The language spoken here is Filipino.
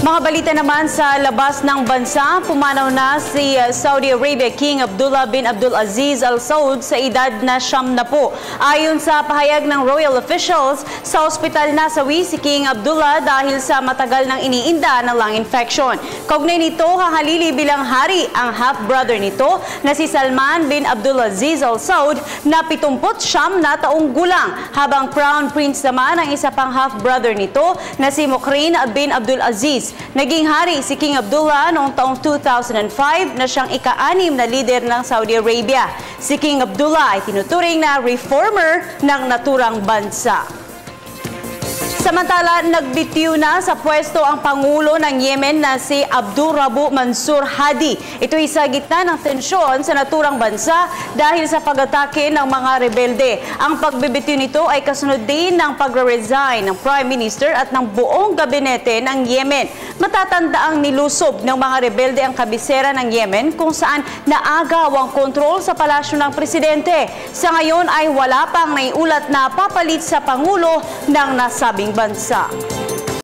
Mga balita naman sa labas ng bansa, pumanaw na si Saudi Arabia King Abdullah bin Abdulaziz Al Saud sa edad na 70. Ayon sa pahayag ng royal officials, sa ospital na sawi si King Abdullah dahil sa matagal nang iniinda ng lung infection. Kaugnay nito, hahalili bilang hari ang half-brother nito na si Salman bin Abdulaziz Al Saud na 79 na taong gulang, habang Crown Prince naman ang isa pang half-brother nito na si Mukrin bin Abdulaziz. Naging hari si King Abdullah noong taong 2005 na siyang ika-6 na leader ng Saudi Arabia. Si King Abdullah ay tinuturing na reformer ng naturang bansa. Samantala, nagbitiw na sa pwesto ang Pangulo ng Yemen na si Abdurrabu Mansur Hadi. Ito ay sa gitna ng tensyon sa naturang bansa dahil sa pag-atake ng mga rebelde. Ang pagbibitiw nito ay kasunod din ng pagre-resign ng Prime Minister at ng buong gabinete ng Yemen. Matatandaang nilusob ng mga rebelde ang kabisera ng Yemen kung saan naagaw ang kontrol sa palasyo ng presidente. Sa ngayon ay wala pang naiulat na papalit sa Pangulo ng nasabing bansa.